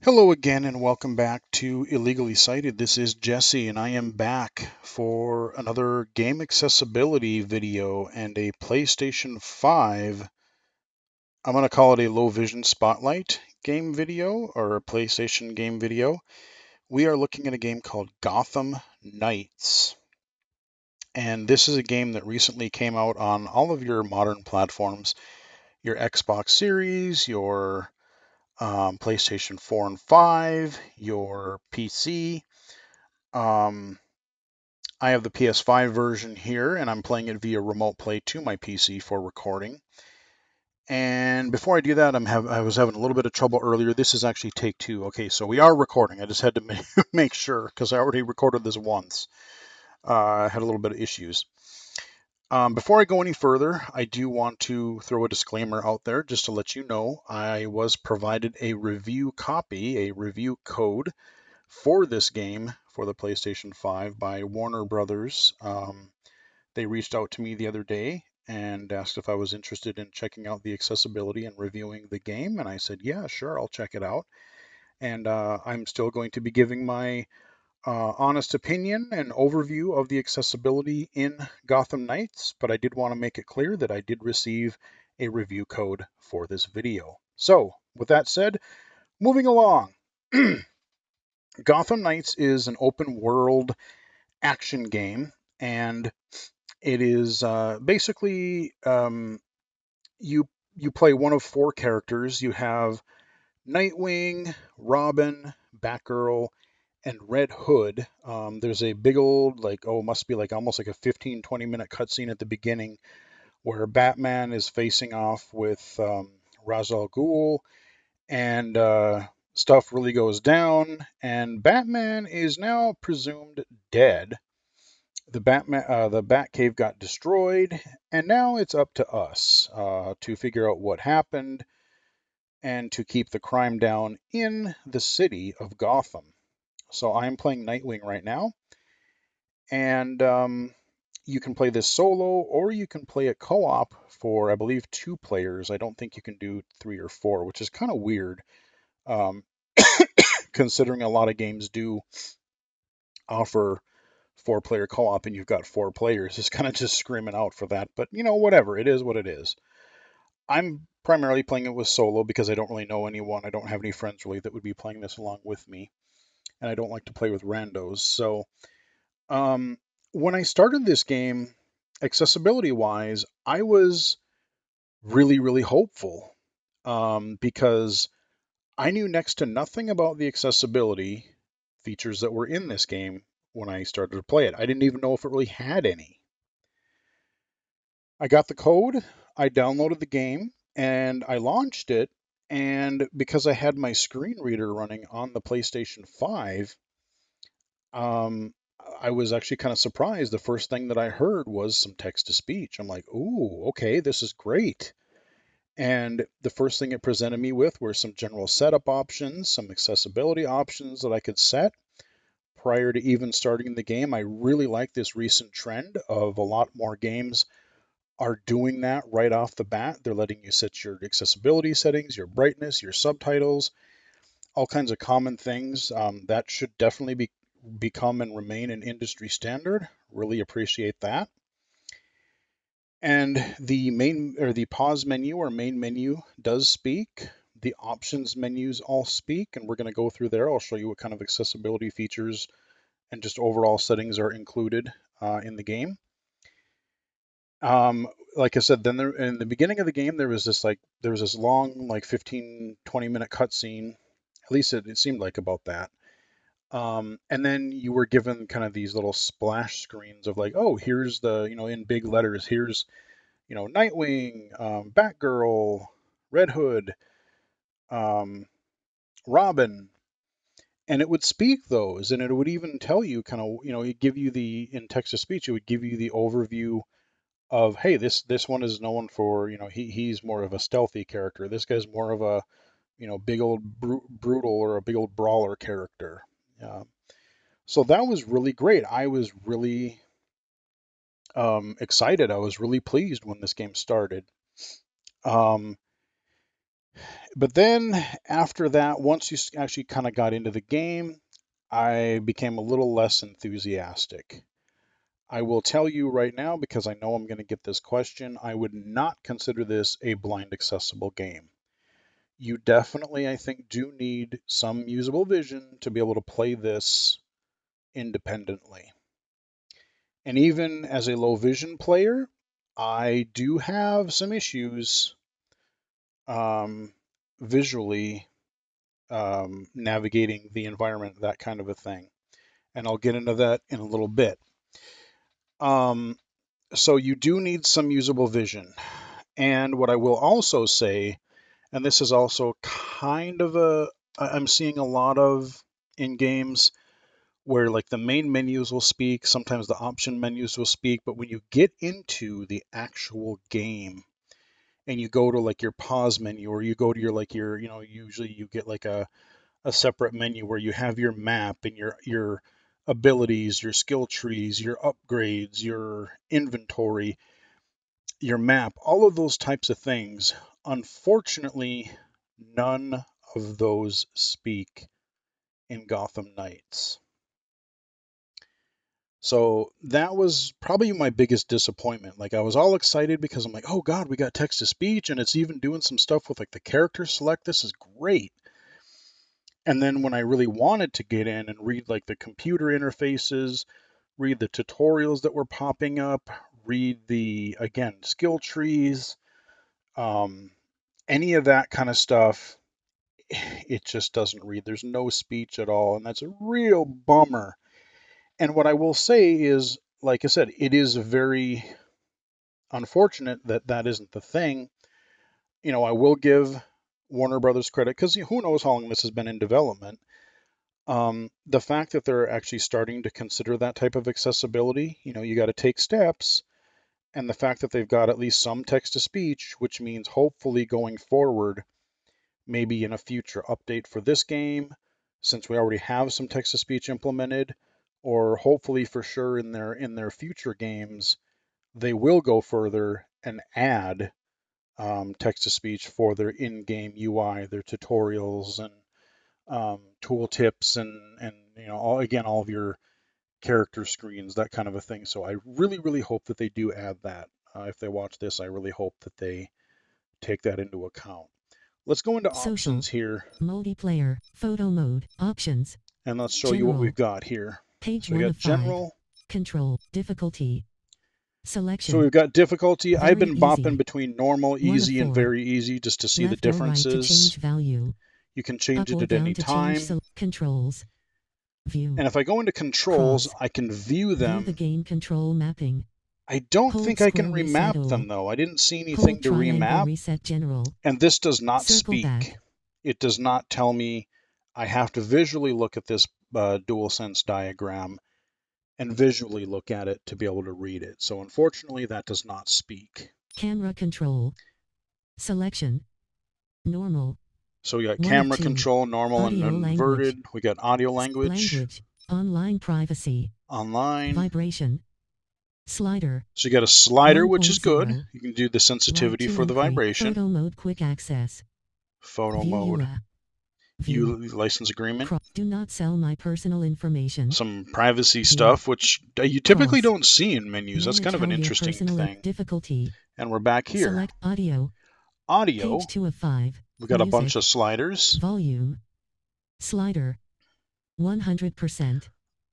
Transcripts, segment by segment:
Hello again and welcome back to Illegally Cited. This is Jesse and I am back for another game accessibility video and a PlayStation 5. I'm going to call it a low vision spotlight game video or a PlayStation game video. We are looking at a game called Gotham Knights. And this is a game that recently came out on all of your modern platforms, your Xbox Series, your PlayStation 4 and 5, your PC. Um, I have the PS5 version here, and I'm playing it via remote play to my PC for recording. And before I do that, I was having a little bit of trouble earlier. This is actually take two. Okay, so we are recording. I just had to make sure because I already recorded this once. I had a little bit of issues. Before I go any further, I do want to throw a disclaimer out there just to let you know I was provided a review copy, a review code for this game for the PlayStation 5 by Warner Brothers. They reached out to me the other day and asked if I was interested in checking out the accessibility and reviewing the game. And I said, yeah, sure, I'll check it out. And I'm still going to be giving my honest opinion and overview of the accessibility in Gotham Knights, but I did want to make it clear that I did receive a review code for this video. So, with that said, moving along. Gotham Knights is an open world action game, and it is basically you you play one of four characters. You have Nightwing, Robin, Batgirl, and Red Hood. There's a big old must be like almost like a 15-20 minute cutscene at the beginning where Batman is facing off with Ra's al Ghul, and stuff really goes down, and Batman is now presumed dead. The Batcave got destroyed, and now it's up to us to figure out what happened and to keep the crime down in the city of Gotham. So I'm playing Nightwing right now, and you can play this solo or you can play it co-op for, I believe, 2 players. I don't think you can do 3 or 4, which is kind of weird, um, considering a lot of games do offer 4-player co-op and you've got 4 players. It's kind of just screaming out for that, but whatever. It is what it is. I'm primarily playing it with solo because I don't really know anyone. I don't have any friends really that would be playing this along with me, and I don't like to play with randos. So, um, when I started this game, accessibility wise, I was really, really hopeful because I knew next to nothing about the accessibility features that were in this game when I started to play it. I didn't even know if it really had any. I got the code, I downloaded the game, and I launched it. And because I had my screen reader running on the PlayStation 5, um, I was actually kind of surprised. The first thing that I heard was some text to speech. I'm like, ooh, okay, this is great. And the first thing it presented me with were some general setup options, some accessibility options that I could set prior to even starting the game. I really like this recent trend of a lot more games are doing that right off the bat. They're letting you set your accessibility settings, your brightness, your subtitles, all kinds of common things. That should definitely become and remain an industry standard. Really appreciate that. And the main or the pause menu or main menu does speak. The options menus all speak, and we're going to go through there. I'll show you what kind of accessibility features and just overall settings are included in the game. Like I said, then in the beginning of the game, there was this long, like 15-20 minute cutscene. At least it seemed like about that. And then you were given kind of these little splash screens of like, oh, here's in big letters, here's, Nightwing, Batgirl, Red Hood, um, Robin, and it would speak those, and it would even tell you kind of, it give you in text to speech, it would give you the overview of, hey, this one is known for, he's more of a stealthy character. This guy's more of a, big old brutal or a big old brawler character. Uh, so that was really great. I was really excited. I was really pleased when this game started. Um, But then after that, once you actually kind of got into the game, I became a little less enthusiastic. I will tell you right now, because I know I'm going to get this question, I would not consider this a blind accessible game. You definitely, I think, do need some usable vision to be able to play this independently. And even as a low vision player, I do have some issues um, visually navigating the environment, that kind of a thing. And I'll get into that in a little bit. Um, so you do need some usable vision. And what I will also say, and this is also kind of I'm seeing a lot of in games where like the main menus will speak, sometimes the option menus will speak, but when you get into the actual game and you go to like your pause menu or you go to your like your, usually you get like a separate menu where you have your map and your abilities, your skill trees, your upgrades, your inventory, your map, all of those types of things. Unfortunately, none of those speak in Gotham Knights. So that was probably my biggest disappointment. Like I was all excited because I'm like, oh God, we got text to speech and it's even doing some stuff with like the character select. This is great. And then when I really wanted to get in and read like the computer interfaces, read the tutorials that were popping up, read the, again, skill trees, um, any of that kind of stuff, it just doesn't read. There's no speech at all. And that's a real bummer. And what I will say is, like I said, it is very unfortunate that that isn't the thing. I will give Warner Brothers credit because who knows how long this has been in development. The fact that they're actually starting to consider that type of accessibility, you got to take steps, and the fact that they've got at least some text to speech, which means hopefully going forward, maybe in a future update for this game, since we already have some text to speech implemented, or hopefully for sure in their future games, they will go further and add text to speech for their in-game UI, their tutorials and tool tips and all of your character screens, that kind of a thing. So I really, really hope that they do add that. If they watch this, I really hope that they take that into account. Let's go into Social, options here, multiplayer, photo mode, options, and let's show you what general, we've got here. page So we 1 got of 5, general. control, difficulty, So selection, we've got difficulty. I've very been bopping easy, between normal, 1 of easy, and 4, very easy just to see the left or right to differences. change value, You can change up it or at down any to change time. controls, view, And if I go into controls, cross, I can view view the them. game control mapping, I don't hold think I can square reset remap all, them though. I didn't see hold anything to triangle remap. reset general, And this does not circle speak. back, It does not tell me. I have to visually look at this DualSense diagram and visually look at it to be able to read it. So unfortunately, that does not speak. camera control, selection, normal, So we got 1 of camera 2, control, normal and audio language, inverted. We got audio language, language, online privacy, online. vibration, slider, So you got a slider, which is good. 1.0, You can do the right sensitivity to for the entry, vibration. photo mode quick access, Photo view mode. UA, view, You license agreement. do not sell my personal information, Some privacy view, stuff, which you typically cross, don't see in menus. That's manage kind of an all your interesting personal thing. difficulty, And we're back here. select audio, page Audio. 2 of 5, We got a bunch music, of sliders. volume, slider, 100%,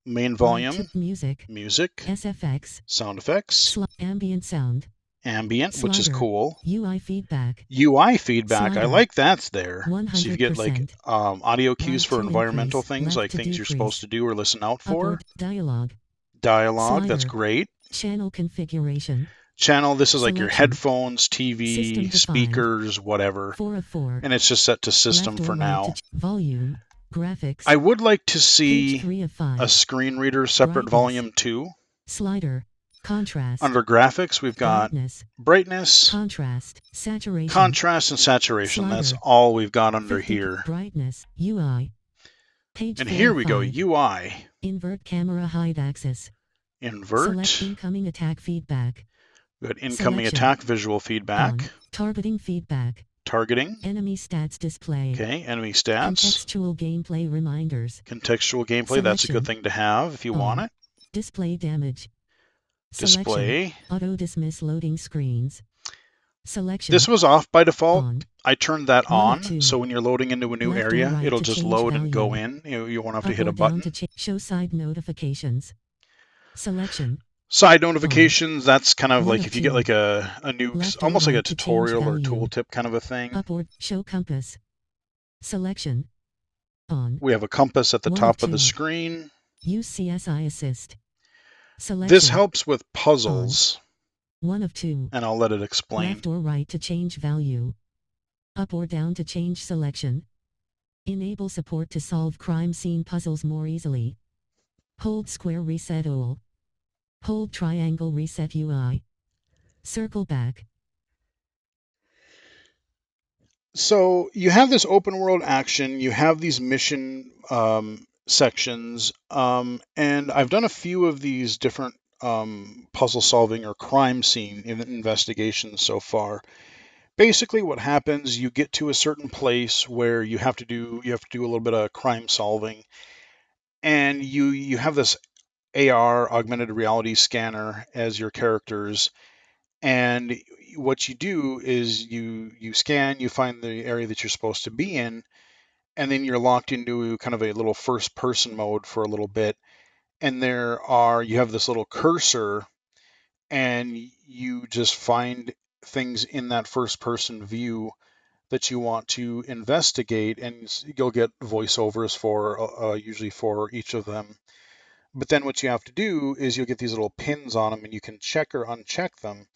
Main right to volume, music, music, SFX, sound effects, ambient sound, ambient, which is slider, cool. UI feedback, UI feedback, I slider, like that's there. So you get like 100%, audio cues right for to environmental increase, things, left like to things you're supposed decrease, to do or listen out up or for. dialogue, Dialogue, that's slider, great. channel configuration, Channel, this is like your selection, headphones, system TV, defined, speakers, whatever. 4 of 4, And it's just set to system left or for right now. to volume, I graphics, would like to page see 3 of a 5, screen reader separate brightness, volume 2. slider, contrast, Under graphics, we've got brightness, brightness, contrast, saturation, contrast, and saturation. That's slider, all we've got under 50 here. brightness, UI, page And 4 here of we go, 5, UI. invert camera hide axis, select Invert. incoming attack feedback, We got incoming selection, attack visual on, feedback. targeting feedback, Targeting. Enemy stats display. Okay, enemy stats. Contextual gameplay reminders. Contextual gameplay, that's a good thing to have if you want it. Display damage. Display. Auto dismiss loading screens. Selection. This was off by default. On. I turned that on, so two. when you're loading into a new Left or area, right it'll to just change load and go value. in. You won't have to Up hit or a button. down to show side notifications. Selection. Side notifications, that's kind of One like of if you get two. like a new, Left or almost like a right to change tutorial or value. tooltip kind of a thing. Up or show compass. Selection. On. We have a compass at the One top of of the two. screen. Use CSI assist. Selection. This helps with puzzles. One of two. And I'll let it explain. Left or right to change value. Up or down to change selection. Enable support to solve crime scene puzzles more easily. Hold square reset all. Hold triangle reset UI. Circle back. So you have this open world action, you have these mission sections, and I've done a few of these different puzzle solving or crime scene investigations so far. Basically what happens, you get to a certain place where you have to do a little bit of crime solving, and you have this AR, augmented reality scanner, as your characters. And what you do is you scan, you find the area that you're supposed to be in, and then you're locked into kind of a little first person mode for a little bit. And you have this little cursor, and you just find things in that first person view that you want to investigate, and you'll get voiceovers for usually for each of them. But then what you have to do is you'll get these little pins on them, and you can check or uncheck them.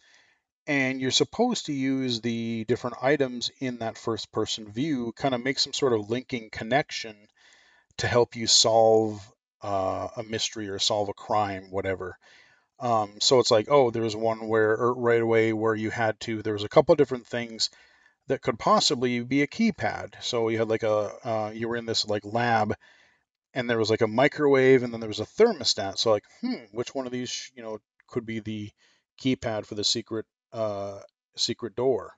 And you're supposed to use the different items in that first person view, kind of make some sort of linking connection to help you solve a mystery or solve a crime, whatever. So it's like, oh, there's one where right away where there was a couple different things that could possibly be a keypad. So you had like you were in this like lab, and there was like a microwave, and then there was a thermostat. So like, which one of these, could be the keypad for the secret door?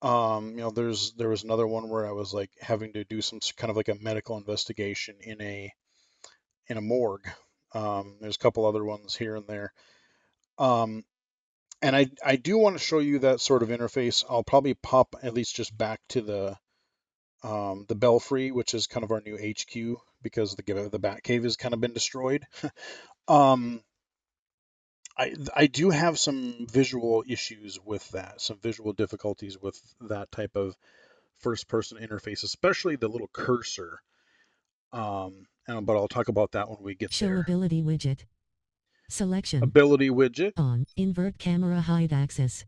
There was another one where I was like having to do some kind of like a medical investigation in a morgue. There's a couple other ones here and there. And I do want to show you that sort of interface. I'll probably pop at least just back to the Belfry, which is kind of our new HQ, because the Batcave has kind of been destroyed. I do have some visual issues with that, some visual difficulties with that type of first person interface, especially the little cursor. But I'll talk about that when we get Show there. ability widget. Selection. Ability widget. On. Invert camera hide axis.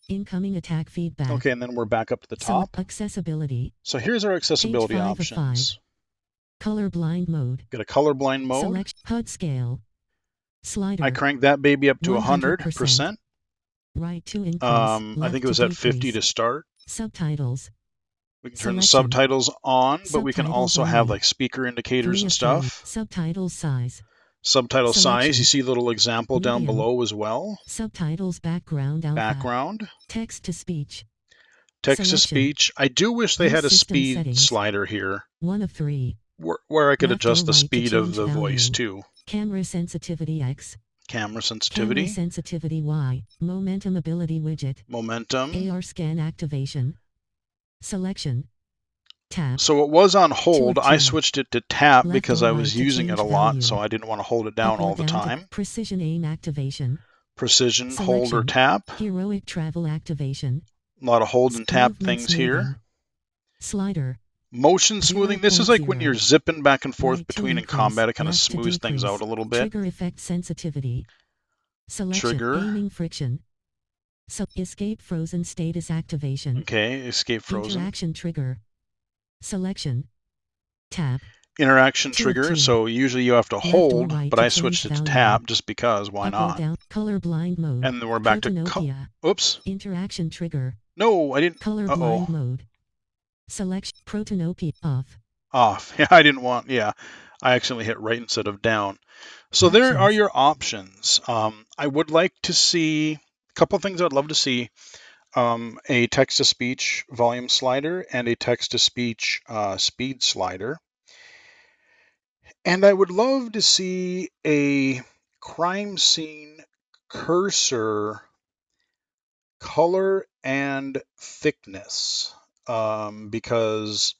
Incoming attack feedback. Okay, and then we're back up to the top. Accessibility. So here's our accessibility Page 5 options. of 5. Colorblind mode. Get a colorblind mode. Select HUD scale. Slider. I cranked that baby up to 100%. Right to increase. I think it was at 50 to start. Subtitles. We can turn the subtitles on, but we can also have like speaker indicators and stuff. Subtitles size. Subtitle size. You see a little example down below as well. Subtitles background. Background. Text to speech. Text to speech. I do wish they had a speed slider here. One of 3. Where I could adjust the speed of the voice too. Camera sensitivity X. Camera sensitivity. Camera sensitivity Y. Momentum ability widget. Momentum. AR scan activation. Selection. Tap. So it was on hold. I switched it to tap because I was using it a lot, so I didn't want to hold it down all the time. Precision aim activation. Precision, hold or tap. Heroic travel activation. A lot of hold and tap things here. Slider. Motion smoothing. This is like when you're zipping back and forth between in combat, it kind of smooths things out a little bit. Trigger effect sensitivity. Selection. Trigger. Aiming friction. Escape frozen status activation. Okay, escape frozen. Interaction trigger. Selection. Tap. Interaction trigger. So usually you have to hold, but I switched it to tap just because. Why not? Colorblind mode. And then we're back to oops. Interaction trigger. No, I didn't. Colorblind mode. Select Protonopia off. Off. Yeah, I didn't want. Yeah, I accidentally hit right instead of down. So there are your options. I would like to see a couple things I'd love to see. a text-to-speech volume slider, and a text-to-speech speed slider. And I would love to see a crime scene cursor color and thickness, because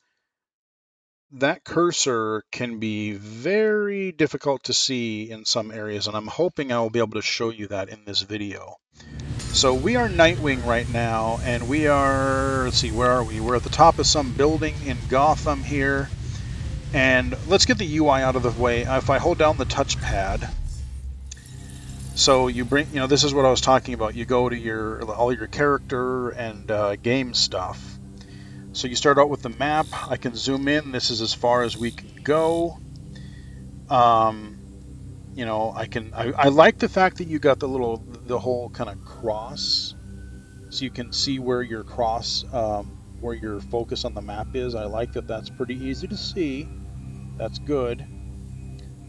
that cursor can be very difficult to see in some areas, and I'm hoping I will be able to show you that in this video. So we are Nightwing right now, and we are, let's see, where are we? We're at the top of some building in Gotham here, and let's get the UI out of the way. If I hold down the touchpad, so you bring, this is what I was talking about. You go to all your character and game stuff. So you start out with the map. I can zoom in. This is as far as we can go. I like the fact that you got the whole kind of cross, so you can see where your where your focus on the map is. I like that. That's pretty easy to see. That's good.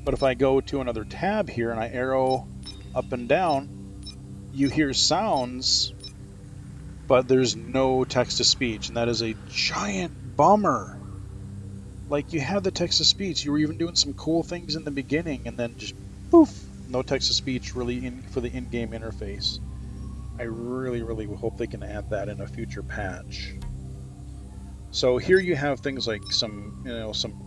But if I go to another tab here and I arrow up and down, you hear sounds, but there's no text-to-speech, and that is a giant bummer. Like, you had the text-to-speech, you were even doing some cool things in the beginning, and then just poof, no text-to-speech really for the in-game interface. I really, really hope they can add that in a future patch. So here you have things like some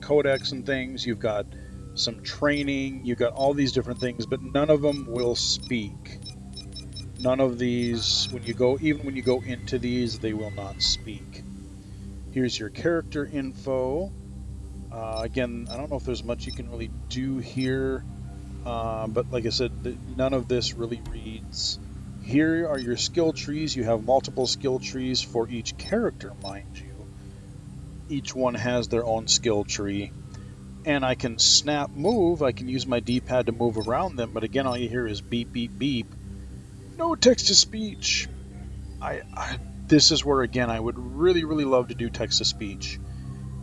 codecs and things. You've got some training. You've got all these different things, but none of them will speak. None of these, even when you go into these, they will not speak. Here's your character info. Again, I don't know if there's much you can really do here, but like I said, none of this really reads. Here are your skill trees. You have multiple skill trees for each character, mind you. Each one has their own skill tree. And I can snap move. I can use my D-pad to move around them, but again, all you hear is beep, beep, beep. No text-to-speech. This is where, again, I would really, really love to do text-to-speech.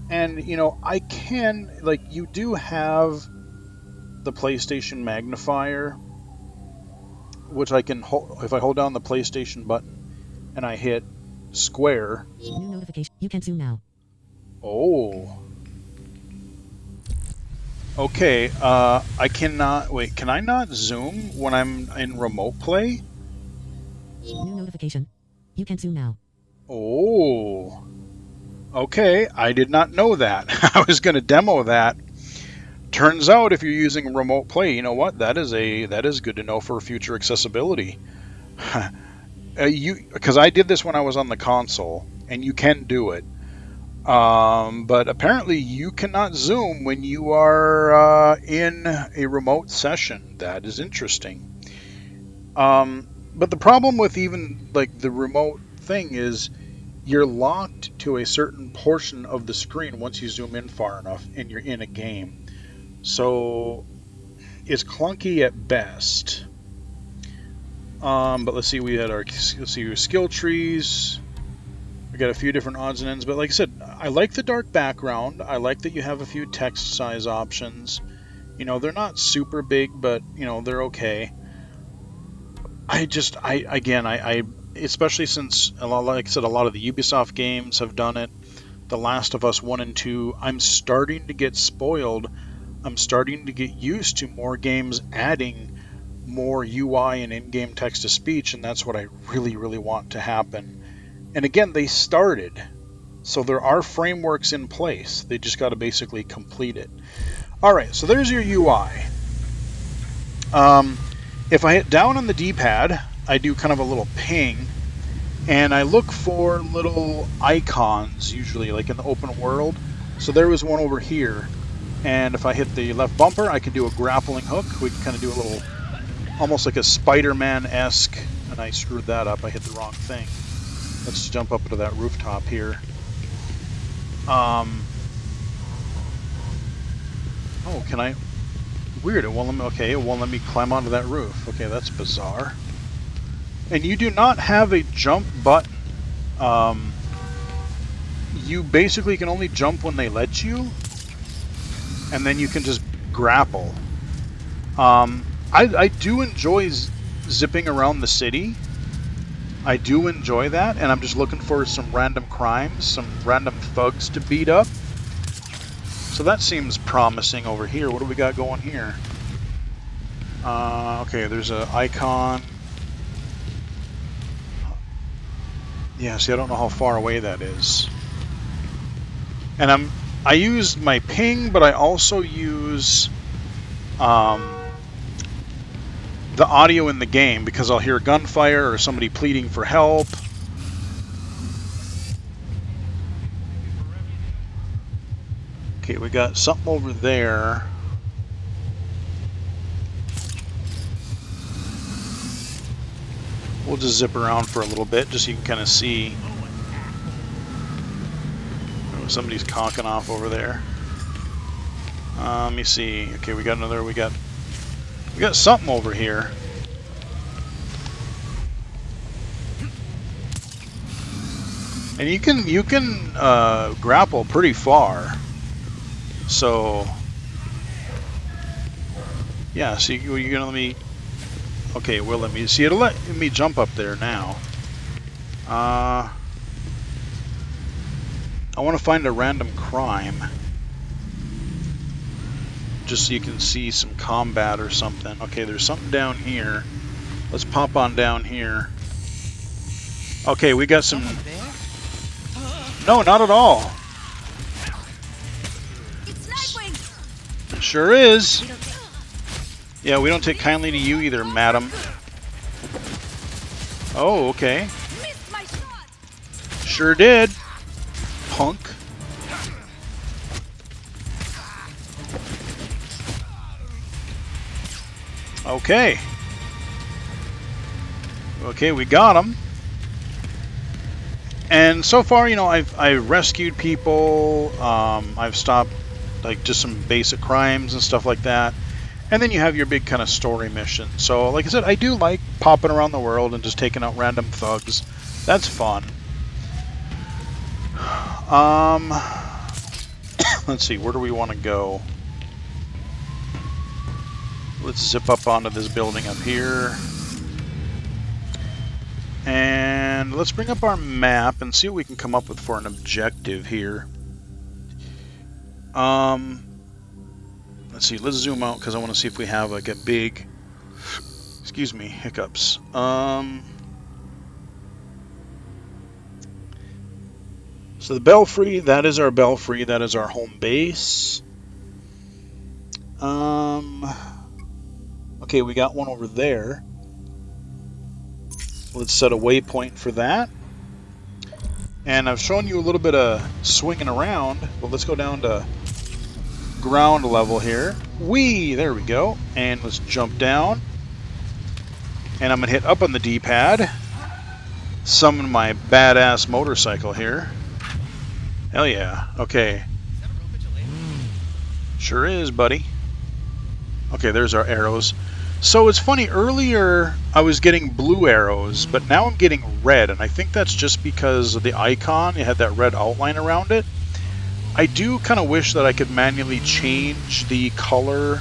And, I can, you do have the PlayStation magnifier, which I can hold, if I hold down the PlayStation button and I hit square. New notification. You can zoom now. Oh. Okay, I cannot, wait, can I not zoom when I'm in remote play? New notification. You can zoom now. Oh. Okay, I did not know that. I was going to demo that. Turns out if you're using remote play, you know what? That is good to know for future accessibility. Because I did this when I was on the console, and you can do it. But apparently you cannot zoom when you are in a remote session. That is interesting. But the problem with even the remote thing is you're locked to a certain portion of the screen once you zoom in far enough and you're in a game. So it's clunky at best. But let's see, your skill trees. We got a few different odds and ends, but like I said, I like the dark background. I like that you have a few text size options. They're not super big, but they're okay. Especially since, like I said, a lot of the Ubisoft games have done it. The Last of Us 1 and 2, I'm starting to get spoiled. I'm starting to get used to more games adding more UI and in-game text-to-speech, and that's what I really, really want to happen. And again, they started, so there are frameworks in place. They just got to basically complete it. All right, so there's your UI. If I hit down on the D-pad, I do kind of a little ping, and I look for little icons, usually, like in the open world. So there was one over here, and if I hit the left bumper, I can do a grappling hook. We can kind of do a little, almost like a Spider-Man-esque, and I screwed that up. I hit the wrong thing. Let's jump up to that rooftop here. Oh, can I? Weird, it won't let me, okay, it won't let me climb onto that roof. Okay, that's bizarre. And you do not have a jump button. You basically can only jump when they let you, and then you can just grapple. I do enjoy zipping around the city, I do enjoy that, and I'm just looking for some random crimes, some random thugs to beat up. So that seems promising over here. What do we got going here? Okay, there's an icon. Yeah, see, I don't know how far away that is. And I use my ping, but I also use the audio in the game because I'll hear gunfire or somebody pleading for help. Okay, we got something over there. We'll just zip around for a little bit just so you can kind of see. Oh, somebody's conking off over there. Let me see. Okay, we got another. We got something over here. And you can grapple pretty far. So yeah. So you're gonna let me. Okay, well let me see. It'll let me jump up there now. I want to find a random crime. Just so you can see some combat or something. Okay, there's something down here. Let's pop on down here. Okay, we got some... No, not at all. Sure is. Yeah, we don't take kindly to you either, madam. Oh, okay. Sure did. Punk. Okay. Okay, we got him. And so far, you know, I've rescued people. I've stopped like just some basic crimes and stuff like that. And then you have your big kind of story mission. So, like I said, I do like popping around the world and just taking out random thugs. That's fun. Let's see, where do we want to go? Let's zip up onto this building up here. And let's bring up our map and see what we can come up with for an objective here. Let's see, let's zoom out because I want to see if we have like a big, excuse me, hiccups. So the belfry, that is our belfry, that is our home base. Okay, we got one over there. Let's set a waypoint for that. And I've shown you a little bit of swinging around, but let's go down to ground level here. Whee! There we go. And let's jump down. And I'm going to hit up on the D-pad. Summon my badass motorcycle here. Hell yeah. Okay. Sure is, buddy. Okay, there's our arrows. So it's funny, earlier I was getting blue arrows, but now I'm getting red, and I think that's just because of the icon. It had that red outline around it. I do kind of wish that I could manually change the color,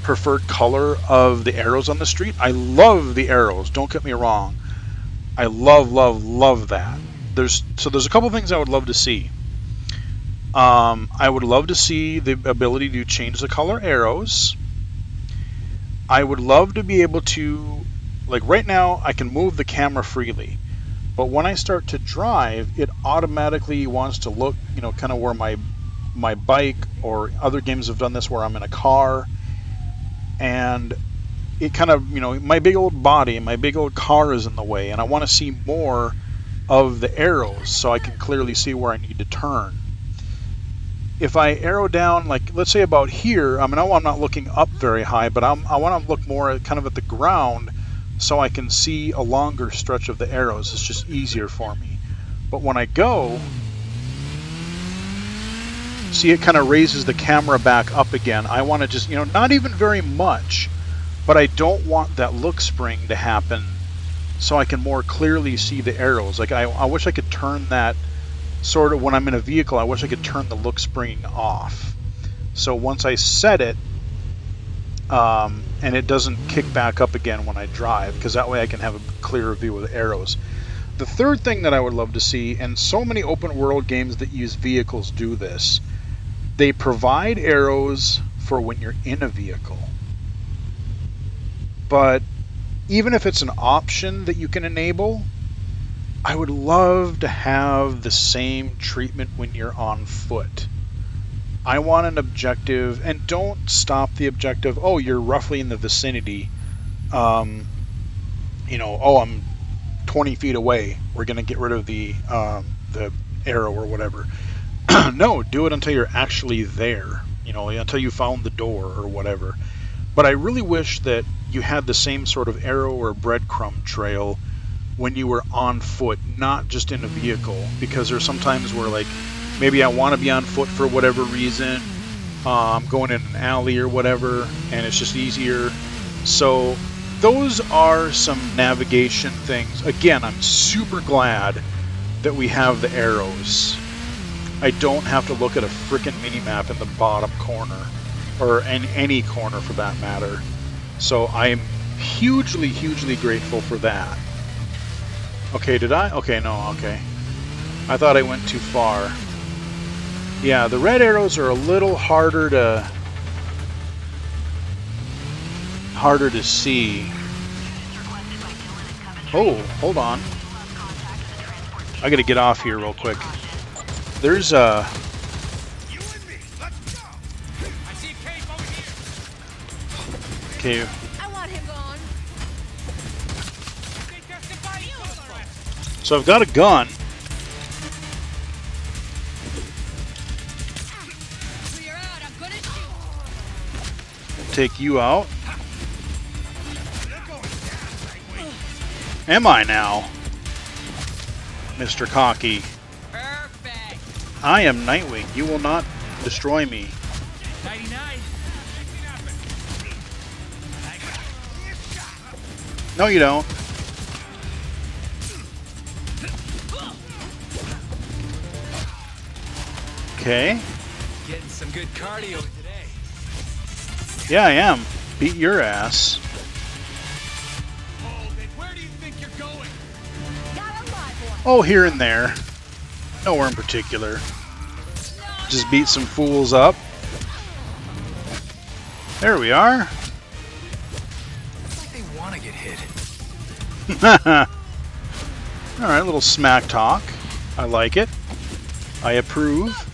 preferred color of the arrows on the street. I love the arrows, don't get me wrong. I love, love, love that. There's a couple things I would love to see. I would love to see the ability to change the color arrows. I would love to be able to, like right now, I can move the camera freely. But when I start to drive, it automatically wants to look, you know, kind of where my bike or other games have done this where I'm in a car. And it kind of, you know, my big old body and my big old car is in the way. And I want to see more of the arrows so I can clearly see where I need to turn. If I arrow down, like let's say about here, I know I'm not looking up very high, but I want to look more kind of at the ground so I can see a longer stretch of the arrows. It's just easier for me. But when I go, see it kind of raises the camera back up again. I want to just, you know, not even very much, but I don't want that look spring to happen so I can more clearly see the arrows. Like I wish I could turn that sort of when I'm in a vehicle, I wish I could turn the look spring off. So once I set it, and it doesn't kick back up again when I drive, because that way I can have a clearer view of the arrows. The third thing that I would love to see, and so many open world games that use vehicles do this, they provide arrows for when you're in a vehicle. But even if it's an option that you can enable, I would love to have the same treatment when you're on foot. I want an objective, and don't stop the objective. Oh, you're roughly in the vicinity. Oh, I'm 20 feet away. We're going to get rid of the arrow or whatever. No, do it until you're actually there. Until you found the door or whatever. But I really wish that you had the same sort of arrow or breadcrumb trail when you were on foot, not just in a vehicle. Because there's sometimes where, like, maybe I want to be on foot for whatever reason. I'm going in an alley or whatever, and it's just easier. So those are some navigation things. Again, I'm super glad that we have the arrows. I don't have to look at a frickin' minimap in the bottom corner, or in any corner for that matter. So I am hugely, hugely grateful for that. Okay, did I? Okay, no, okay. I thought I went too far. Yeah, the red arrows are a little harder to see. Oh, hold on. I gotta get off here real quick. There's a... Okay. So I've got a gun. Take you out. Am I now, Mr. Cocky? Perfect. I am Nightwing. You will not destroy me. 99. No, you don't. Okay. Getting some good cardio today. Yeah, I am. Beat your ass. Where do you think you're going? Oh, here and there. Nowhere in particular. Just beat some fools up. There we are. It's like they want to get hit. Alright, a little smack talk. I like it. I approve.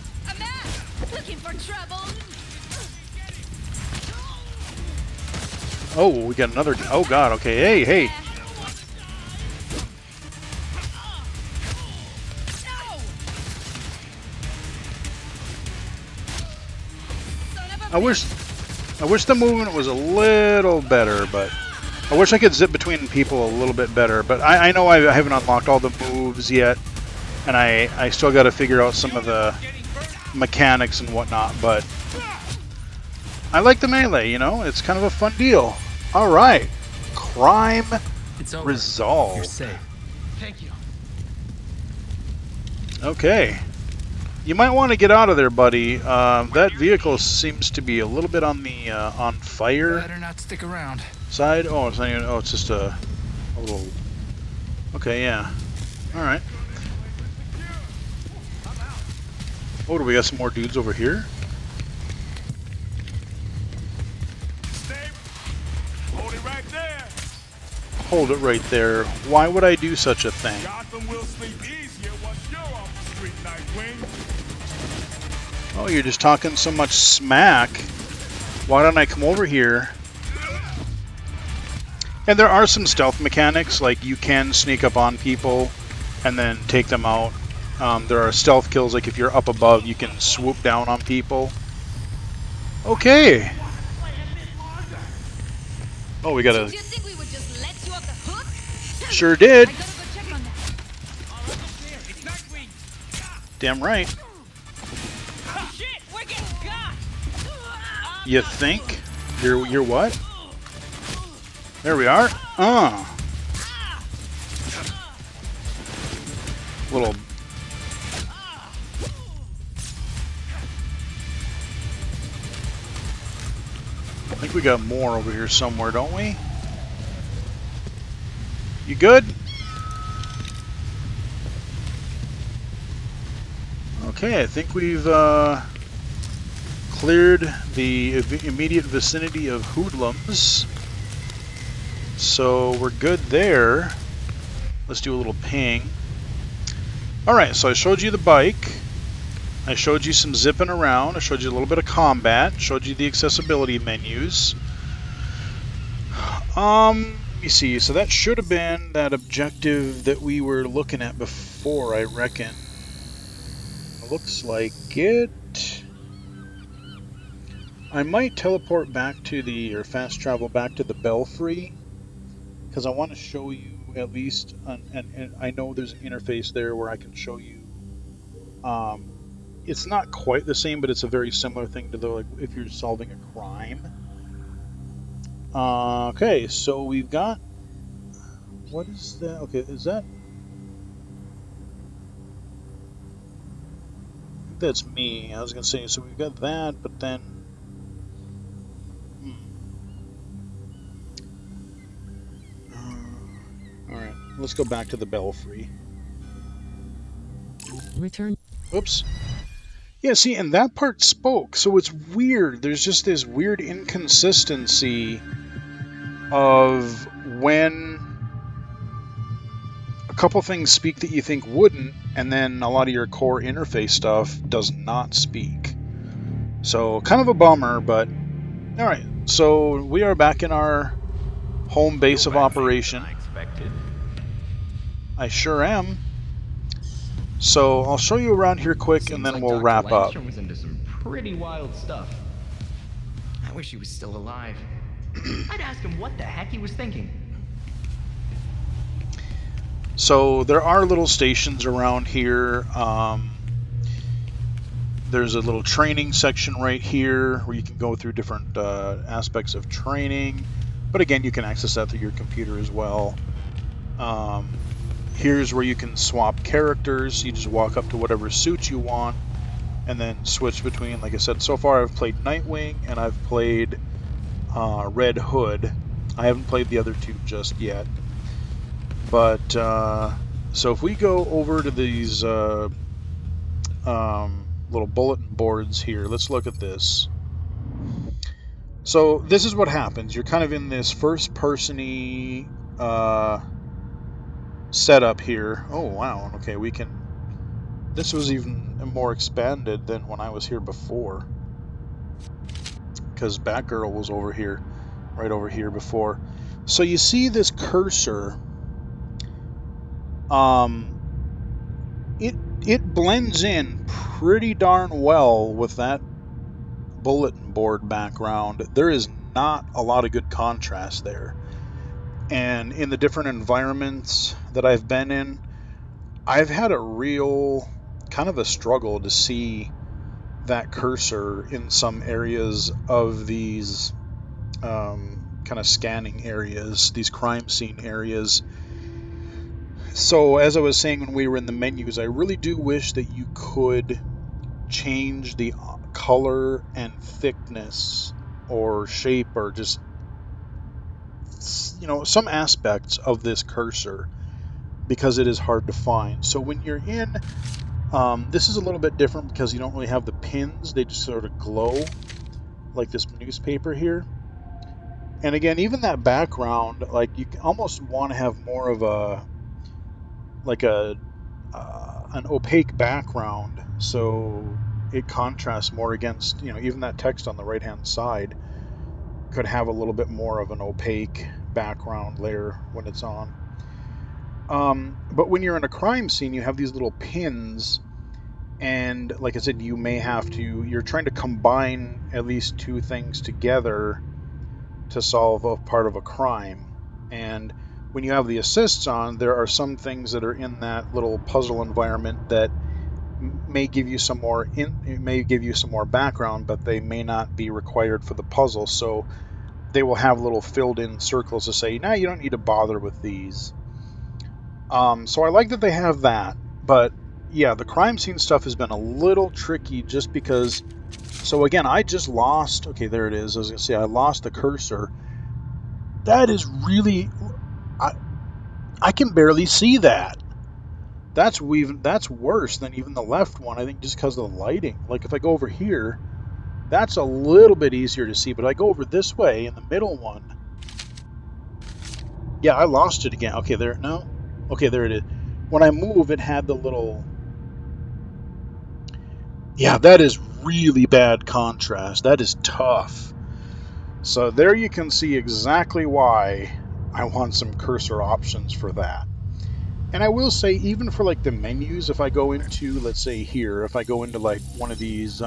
Looking for trouble. Oh, we got another... Oh, God, okay. Hey, hey. I wish the movement was a little better, but I wish I could zip between people a little bit better. But I know I haven't unlocked all the moves yet, and I still got to figure out some of the mechanics and whatnot. But I like the melee, it's kind of a fun deal. All right, crime resolved. You're safe. Thank you. Okay. You might want to get out of there, buddy. That vehicle seems to be a little bit on the on fire Better not stick around. side. Oh, it's not even. Oh, it's just a little. Okay, yeah. All right. Oh, do we got some more dudes over here? Hold it right there. Hold it right there. Why would I do such a thing? Gotham will sleep easier once you're off the street, Nightwing. Oh, you're just talking so much smack. Why don't I come over here? And there are some stealth mechanics, like you can sneak up on people and then take them out. There are stealth kills, like if you're up above, you can swoop down on people. Okay. Oh, we gotta... Did you think we would just let you off the hook? Sure did. I gotta go check on that. Damn right. Shit, we're getting got. You think? You're what? There we are. Little... think we got more over here somewhere, don't we? You good? Okay, I think we've cleared the immediate vicinity of hoodlums. So we're good there. Let's do a little ping. Alright, so I showed you the bike. I showed you some zipping around. I showed you a little bit of combat. Showed you the accessibility menus. Let me see. So that should have been that objective that we were looking at before, I reckon. Looks like it. I might teleport back to the, or fast travel back to the Belfry, because I want to show you at least, and I know there's an interface there where I can show you. It's not quite the same, but it's a very similar thing to the, like, if you're solving a crime. Okay, so we've got, what is that? Okay, is that? That's me. I was gonna say, so we've got that, but then, all right, let's go back to the Belfry. Return. Oops. Yeah, see, and that part spoke, so it's weird. There's just this weird inconsistency of when a couple things speak that you think wouldn't, and then a lot of your core interface stuff does not speak. So, kind of a bummer, but alright. So, we are back in our home base of operation. I sure am. So, I'll show you around here quick, and then we'll wrap up. Langstrom was into some pretty wild stuff. I wish he was still alive. I'd ask him what the heck he was thinking. So there are little stations around here. There's a little training section right here where you can go through different aspects of training. But again, you can access that through your computer as well. Here's where you can swap characters. You just walk up to whatever suit you want and then switch between. Like I said, so far I've played Nightwing and I've played Red Hood. I haven't played the other two just yet. But, so if we go over to these little bulletin boards here, let's look at this. So this is what happens. You're kind of in this first-person-y setup here. Oh, wow. Okay, we can... This was even more expanded than when I was here before. Because Batgirl was over here, right over here before. So you see this cursor... it blends in pretty darn well with that bulletin board background. There is not a lot of good contrast there. And in the different environments that I've been in, I've had a real kind of a struggle to see that cursor in some areas of these kind of scanning areas, these crime scene areas. So as I was saying when we were in the menus, I really do wish that you could change the color and thickness or shape or just, you know, some aspects of this cursor, because it is hard to find. So when you're in, this is a little bit different because you don't really have the pins. They just sort of glow like this newspaper here. And again, even that background, like you almost want to have more of a like an opaque background, so it contrasts more against, you know, even that text on the right hand side could have a little bit more of an opaque background layer when it's on. But when you're in a crime scene, you have these little pins, and like I said, you're trying to combine at least two things together to solve a part of a crime. And when you have the assists on, there are some things that are in that little puzzle environment that may give you some more background, but they may not be required for the puzzle. So they will have little filled in circles to say, "Nah, you don't need to bother with these." So I like that they have that, but yeah, the crime scene stuff has been a little tricky just because So again, I just lost. Okay, there it is. I was gonna say I lost the cursor. That is really. I I can barely see that. That's worse than even the left one. I think just because of the lighting. Like if I go over here, that's a little bit easier to see. But I go over this way in the middle one. Yeah, I lost it again. Okay, there. No. Okay, there it is. When I move, it had the little. Yeah, that is really bad contrast. That is tough. So there you can see exactly why I want some cursor options for that. And I will say, even for like the menus, if I go into, let's say here, if I go into like one of these,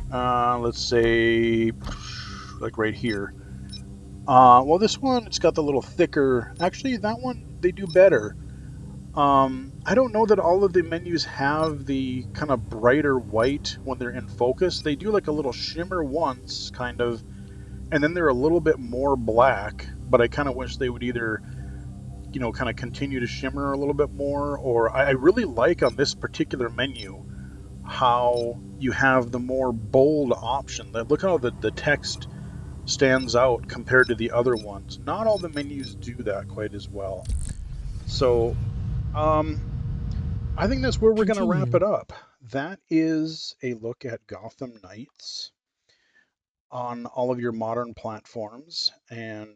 let's say, like right here. Well, this one, it's got the little thicker. Actually, that one, they do better. I don't know that all of the menus have the kind of brighter white when they're in focus. They do like a little shimmer once, kind of, and then they're a little bit more black. But I kind of wish they would either, kind of continue to shimmer a little bit more. Or I really like on this particular menu how you have the more bold option. Look how the text stands out compared to the other ones. Not all the menus do that quite as well. So, um, I think that's where we're going to wrap Continue. it up. That is a look at Gotham Knights on all of your modern platforms, and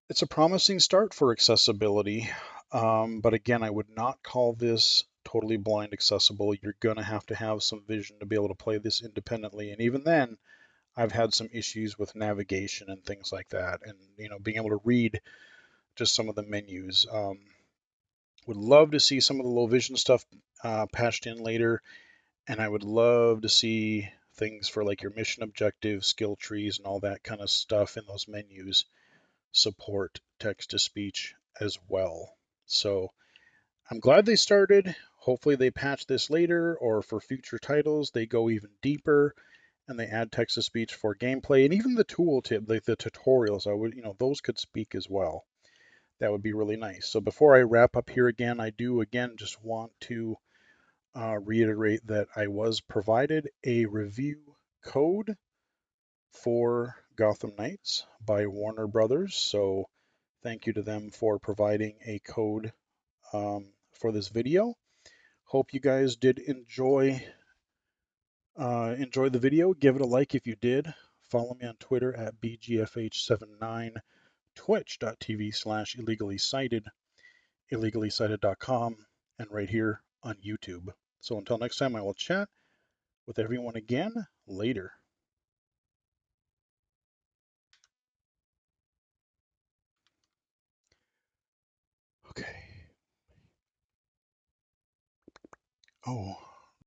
it's a promising start for accessibility. But again, I would not call this totally blind accessible. You're going to have some vision to be able to play this independently, and even then, I've had some issues with navigation and things like that, and being able to read just some of the menus. Would love to see some of the low vision stuff patched in later, and I would love to see things for like your mission objectives, skill trees, and all that kind of stuff in those menus support text to speech as well. So I'm glad they started. Hopefully they patch this later, or for future titles they go even deeper and they add text to speech for gameplay, and even the tooltip, like the tutorials. I would, those could speak as well. That would be really nice. So before I wrap up here again, I do again just want to reiterate that I was provided a review code for Gotham Knights by Warner Brothers. So thank you to them for providing a code for this video. Hope you guys did enjoy the video. Give it a like if you did. Follow me on Twitter at BGFH79, twitch.tv/illegally cited, illegally cited.com, and right here on YouTube. So until next time, I will chat with everyone again later. Okay. Oh.